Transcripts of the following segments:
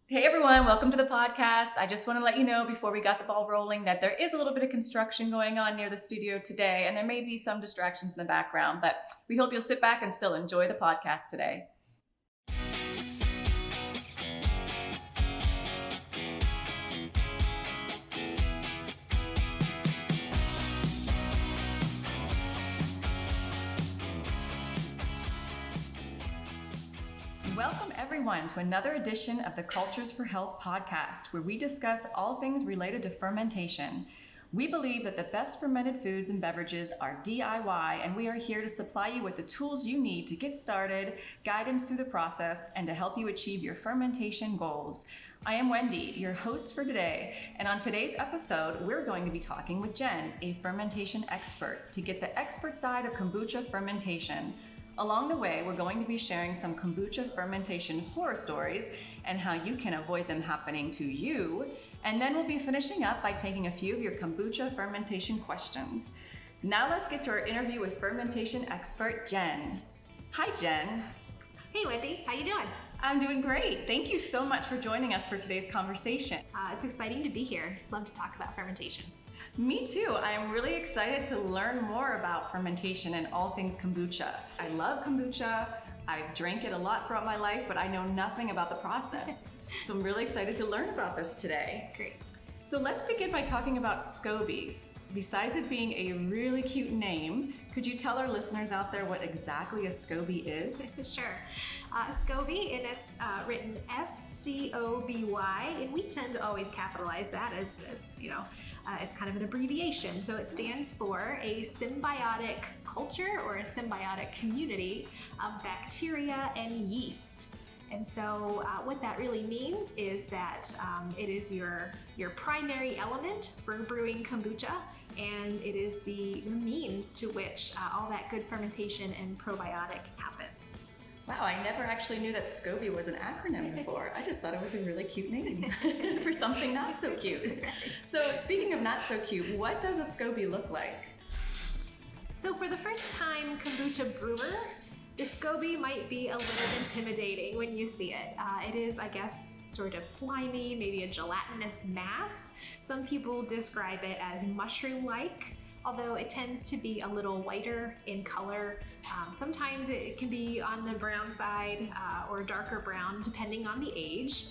Hey everyone, welcome to the podcast. I just want to let you know before we got the ball rolling that there is a little bit of construction going on near the studio today, and there may be some distractions in the background, but we hope you'll sit back and still enjoy the podcast today. Welcome everyone to another edition of the Cultures for Health podcast, where we discuss all things related to fermentation. We believe that the best fermented foods and beverages are DIY, and we are here to supply you with the tools you need to get started, guidance through the process, and to help you achieve your fermentation goals. I am Wendy, your host for today, and on today's episode, we're going to be talking with Jen, a fermentation expert, to get the expert side of kombucha fermentation. Along the way, we're going to be sharing some kombucha fermentation horror stories and how you can avoid them happening to you. And then we'll be finishing up by taking a few of your kombucha fermentation questions. Now let's get to our interview with fermentation expert Jen. Hi, Jen. Hey, Wendy. How you doing? I'm doing great. Thank you so much for joining us for today's conversation. It's exciting to be here. Love to talk about fermentation. Me too. I am really excited to learn more about fermentation and all things kombucha. I love kombucha. I've drank it a lot throughout my life, but I know nothing about the process. So I'm really excited to learn about this today. Great. So let's begin by talking about Scobies. Besides it being a really cute name, could you tell our listeners out there what exactly a Scoby is? Sure. Scoby, and it's written S-C-O-B-Y, and we tend to always capitalize that as you know, it's kind of an abbreviation. So it stands for a symbiotic culture or a symbiotic community of bacteria and yeast. And so what that really means is that it is your primary element for brewing kombucha, and it is the means to which all that good fermentation and probiotic happens. Wow, I never actually knew that Scoby was an acronym before. I just thought it was a really cute name for something not so cute. So speaking of not so cute, what does a Scoby look like? So for the first time kombucha brewer, the Scoby might be a little intimidating when you see it. It is, I guess, sort of slimy, maybe a gelatinous mass. Some people describe it as mushroom-like, although it tends to be a little whiter in color. Sometimes it can be on the brown side or darker brown, depending on the age.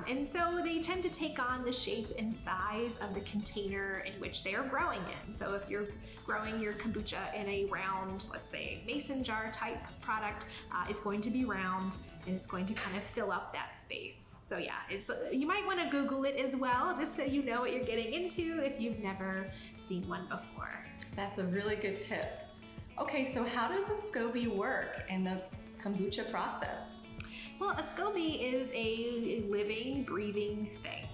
And so they tend to take on the shape and size of the container in which they are growing in. So if you're growing your kombucha in a round, let's say mason jar type product, it's going to be round and it's going to kind of fill up that space. So yeah, you might want to Google it as well, just so you know what you're getting into if you've never seen one before. That's a really good tip. Okay, so how does a Scoby work in the kombucha process? Well, a Scoby is a living, breathing thing.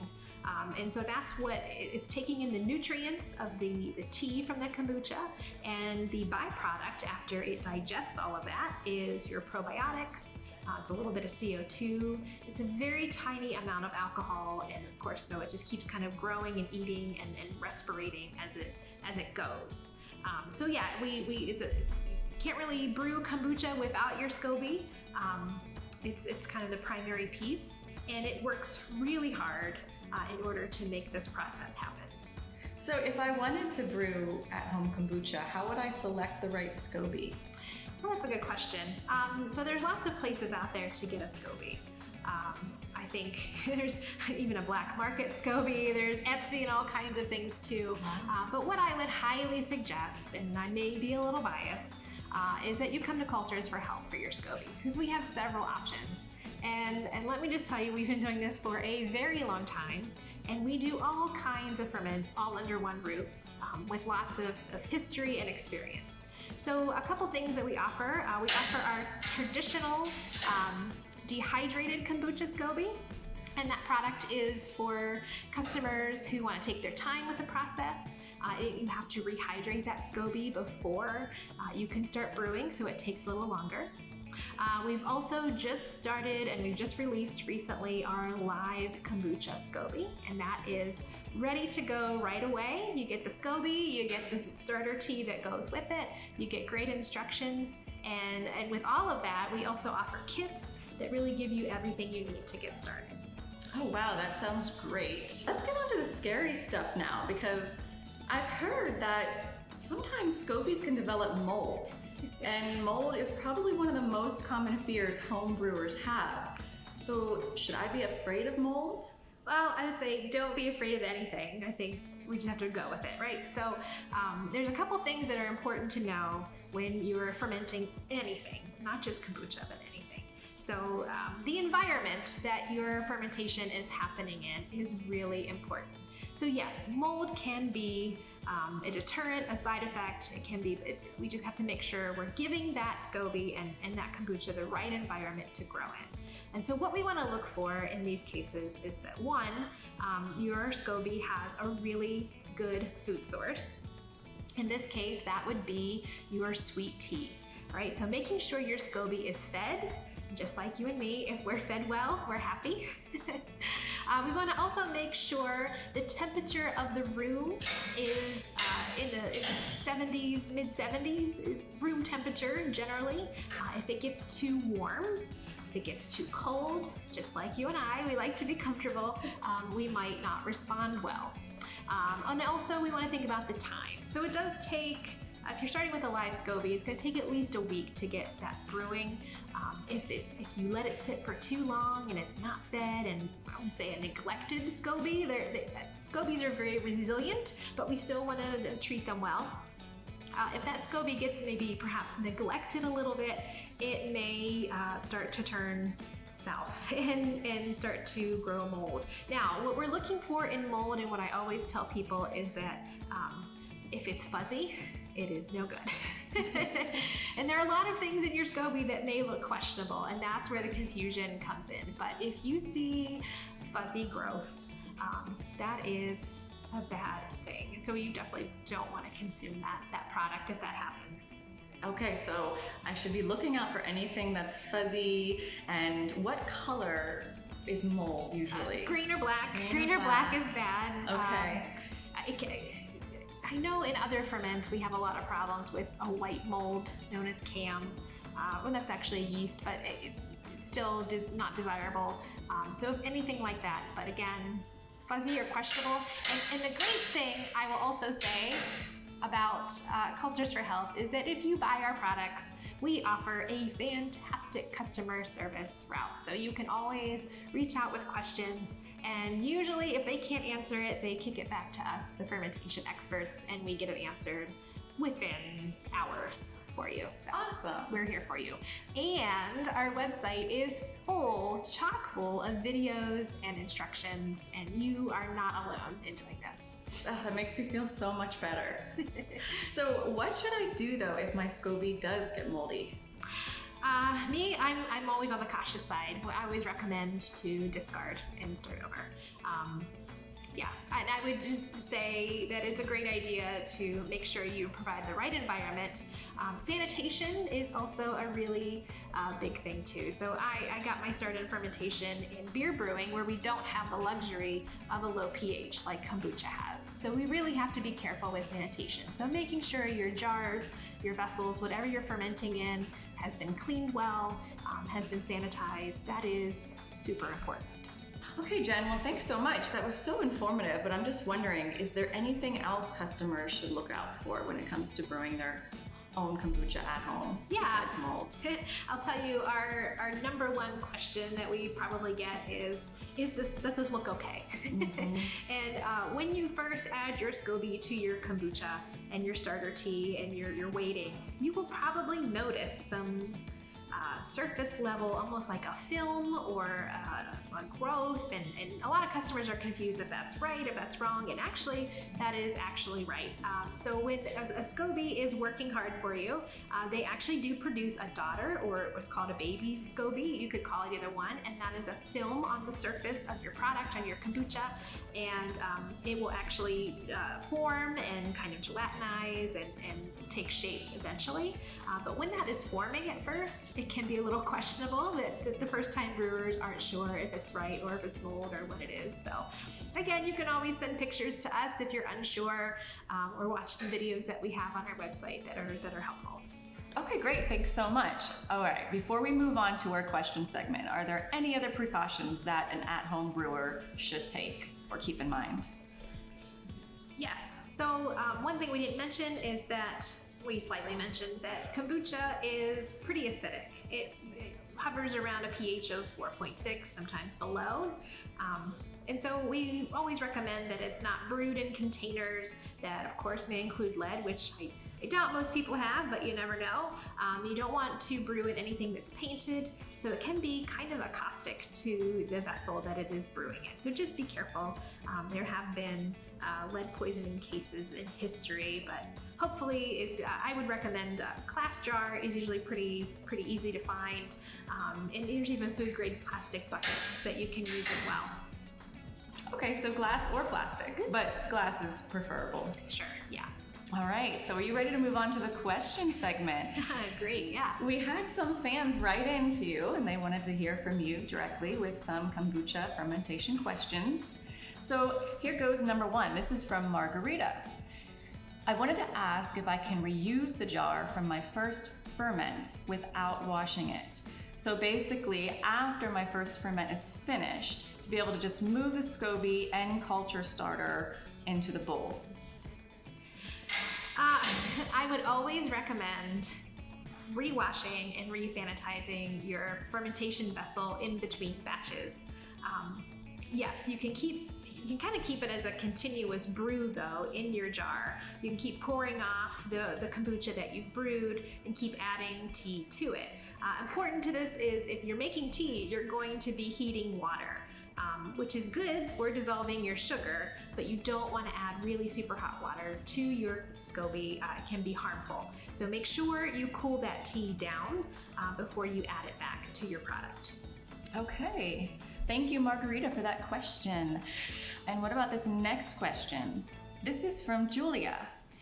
And so that's what it's taking in the nutrients of the tea from the kombucha, and the byproduct after it digests all of that is your probiotics. It's a little bit of CO2. It's a very tiny amount of alcohol, and of course, so it just keeps kind of growing and eating and respirating as it goes. So yeah, you can't really brew kombucha without your Scoby. It's kind of the primary piece, and it works really hard in order to make this process happen. So if I wanted to brew at-home kombucha, how would I select the right Scoby? Well, that's a good question. So there's lots of places out there to get a Scoby. I think there's even a black market Scoby, there's Etsy and all kinds of things too. But what I would highly suggest, and I may be a little biased, is that you come to Cultures for Health for your Scoby, because we have several options. And let me just tell you, we've been doing this for a very long time, and we do all kinds of ferments all under one roof with lots of history and experience. So a couple things that we offer our traditional dehydrated kombucha Scoby, and that product is for customers who want to take their time with the process. You have to rehydrate that Scoby before you can start brewing, so it takes a little longer. We've also just started, and we've just released recently, our live kombucha Scoby, and that is ready to go right away. You get the Scoby, you get the starter tea that goes with it, you get great instructions, and with all of that, we also offer kits that really give you everything you need to get started. Oh wow, that sounds great. Let's get on to the scary stuff now, because I've heard that sometimes Scobies can develop mold. And mold is probably one of the most common fears home brewers have. So should I be afraid of mold? Well, I would say don't be afraid of anything. I think we just have to go with it, right? So there's a couple things that are important to know when you're fermenting anything, not just kombucha, but anything. So the environment that your fermentation is happening in is really important. So yes, mold can be a deterrent, a side effect. It can be, we just have to make sure we're giving that Scoby and that kombucha the right environment to grow in. And so what we want to look for in these cases is that one, your Scoby has a really good food source. In this case, that would be your sweet tea, right? So making sure your Scoby is fed, just like you and me. If we're fed well, we're happy. We want to also make sure the temperature of the room is in the 70s, mid 70s is room temperature generally. If it gets too warm, if it gets too cold, just like you and I, we like to be comfortable, we might not respond well. And also we want to think about the time. So it does take, if you're starting with a live Scoby, it's going to take at least a week to get that brewing. If you let it sit for too long and it's not fed, and I would say a neglected Scoby, Scobies are very resilient, but we still want to treat them well. If that Scoby gets maybe perhaps neglected a little bit, it may start to turn south and start to grow mold. Now, what we're looking for in mold, and what I always tell people, is that if it's fuzzy, it is no good. And there are a lot of things in your Scoby that may look questionable, and that's where the confusion comes in. But if you see fuzzy growth, that is a bad thing. And so you definitely don't want to consume that product if that happens. Okay, so I should be looking out for anything that's fuzzy. And what color is mold usually? Green or black. Green or black is bad. Okay. I know in other ferments we have a lot of problems with a white mold known as cam. Well, that's actually yeast, but it's still not desirable. So anything like that, but again, fuzzy or questionable. And the great thing I will also say about Cultures for Health is that if you buy our products, we offer a fantastic customer service route. So you can always reach out with questions, and usually if they can't answer it, they kick it back to us, the fermentation experts, and we get it answered within hours for you. So awesome. We're here for you. And our website is chock full of videos and instructions, and you are not alone in doing this. Oh, that makes me feel so much better. So what should I do though if my Scoby does get moldy? I'm always on the cautious side. I always recommend to discard and start over. Yeah, and I would just say that it's a great idea to make sure you provide the right environment. Sanitation is also a really big thing too. So I got my start in fermentation in beer brewing, where we don't have the luxury of a low pH like kombucha has. So we really have to be careful with sanitation. So making sure your jars, your vessels, whatever you're fermenting in, has been cleaned well, has been sanitized. That is super important. Okay, Jen, well, thanks so much. That was so informative, but I'm just wondering, is there anything else customers should look out for when it comes to brewing their own kombucha at home besides mold? I'll tell you, our number one question that we probably get is does this look okay? Mm-hmm. And when you first add your Scoby to your kombucha and your starter tea and you're waiting, you will probably notice some surface level, almost like a film or a growth, and a lot of customers are confused if that's right, if that's wrong, and actually that is actually right. So when a Scoby is working hard for you, they actually do produce a daughter, or what's called a baby Scoby. You could call it either one, and that is a film on the surface of your product, on your kombucha, and it will actually form and kind of gelatinize and take shape eventually. But when that is forming at first, it can be a little questionable that the first time brewers aren't sure if it's right or if it's mold or what it is. So again, you can always send pictures to us if you're unsure, or watch some videos that we have on our website that are helpful. Okay, great. Thanks so much. All right, before we move on to our question segment, are there any other precautions that an at-home brewer should take or keep in mind? Yes. So one thing we didn't mention is that we slightly mentioned that kombucha is pretty acidic. It hovers around a pH of 4.6, sometimes below. And so we always recommend that it's not brewed in containers that, of course, may include lead, which I doubt most people have, but you never know. You don't want to brew in anything that's painted, so it can be kind of a caustic to the vessel that it is brewing in. So just be careful. There have been lead poisoning cases in history, but hopefully I would recommend a glass jar is usually pretty easy to find. And there's even food grade plastic buckets that you can use as well. Okay, so glass or plastic, but glass is preferable. Sure, yeah. All right, so are you ready to move on to the question segment? Great, yeah. We had some fans write in to you and they wanted to hear from you directly with some kombucha fermentation questions. So here goes number one. This is from Margarita. I wanted to ask if I can reuse the jar from my first ferment without washing it. So basically, after my first ferment is finished, to be able to just move the Scoby and culture starter into the bowl. I would always recommend re-washing and re-sanitizing your fermentation vessel in between batches. Yes, you can kind of keep it as a continuous brew though in your jar. You can keep pouring off the kombucha that you've brewed and keep adding tea to it. Important to this is if you're making tea, you're going to be heating water, which is good for dissolving your sugar, but you don't want to add really super hot water to your Scoby. It can be harmful. So make sure you cool that tea down before you add it back to your product. Okay, thank you, Margarita, for that question. And what about this next question? This is from Julia.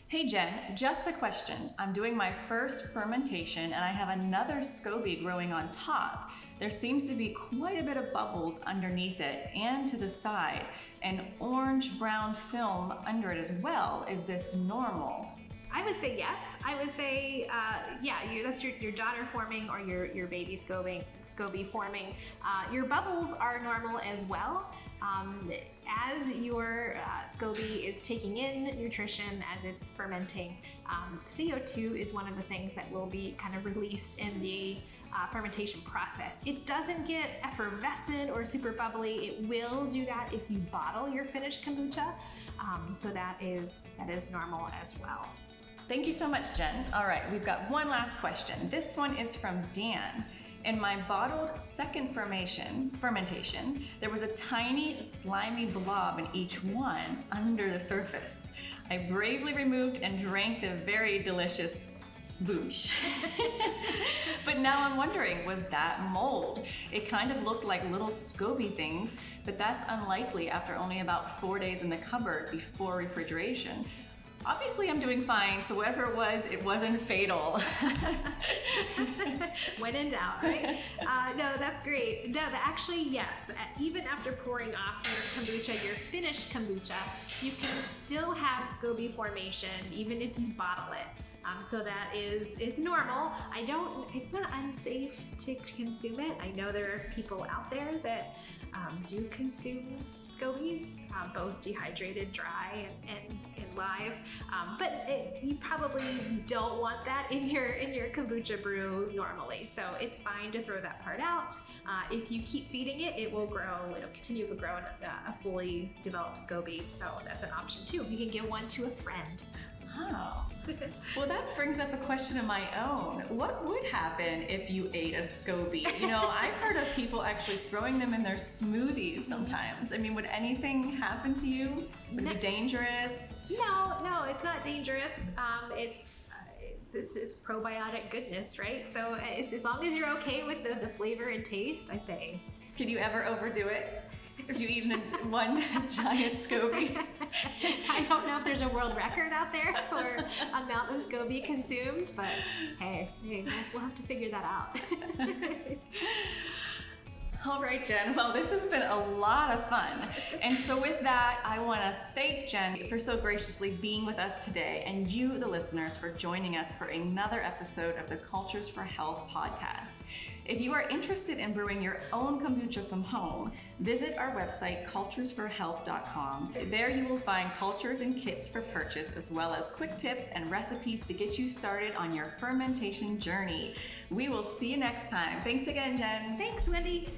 Hey Jen, just a question. I'm doing my first fermentation and I have another Scoby growing on top. There seems to be quite a bit of bubbles underneath it and to the side, and orange-brown film under it as well. Is this normal? I would say yes. I would say, that's your daughter forming or your baby Scoby forming. Your bubbles are normal as well. As your Scoby is taking in nutrition as it's fermenting, CO2 is one of the things that will be kind of released in the fermentation process. It doesn't get effervescent or super bubbly. It will do that if you bottle your finished kombucha. So that is normal as well. Thank you so much, Jen. All right, we've got one last question. This one is from Dan. In my bottled second fermentation, there was a tiny slimy blob in each one under the surface. I bravely removed and drank the very delicious booch. But now I'm wondering, was that mold? It kind of looked like little Scoby things, but that's unlikely after only about 4 days in the cupboard before refrigeration. Obviously I'm doing fine, so whatever it wasn't fatal. When in doubt, right? No, that's great. No, actually, yes. Even after pouring off your kombucha, your finished kombucha, you can still have Scoby formation, even if you bottle it. So that it's normal. It's not unsafe to consume it. I know there are people out there that do consume Scobies, both dehydrated, dry, and live. But you probably don't want that in your kombucha brew normally. So it's fine to throw that part out. If you keep feeding it, it will grow. It'll continue to grow a fully developed Scoby. So that's an option too. You can give one to a friend. Oh. Well, that brings up a question of my own. What would happen if you ate a Scoby? I've heard of people actually throwing them in their smoothies sometimes. I mean, would anything happen to you? Would it be dangerous? No, it's not dangerous. It's probiotic goodness, right? So as long as you're okay with the flavor and taste, I say. Could you ever overdo it? If you eat one giant Scoby? I don't know if there's a world record out there for amount of Scoby consumed, but hey, we'll have to figure that out. All right, Jen. Well, this has been a lot of fun. And so with that, I want to thank Jen for so graciously being with us today, and you, the listeners, for joining us for another episode of the Cultures for Health podcast. If you are interested in brewing your own kombucha from home, visit our website, culturesforhealth.com. There you will find cultures and kits for purchase, as well as quick tips and recipes to get you started on your fermentation journey. We will see you next time. Thanks again, Jen. Thanks, Wendy.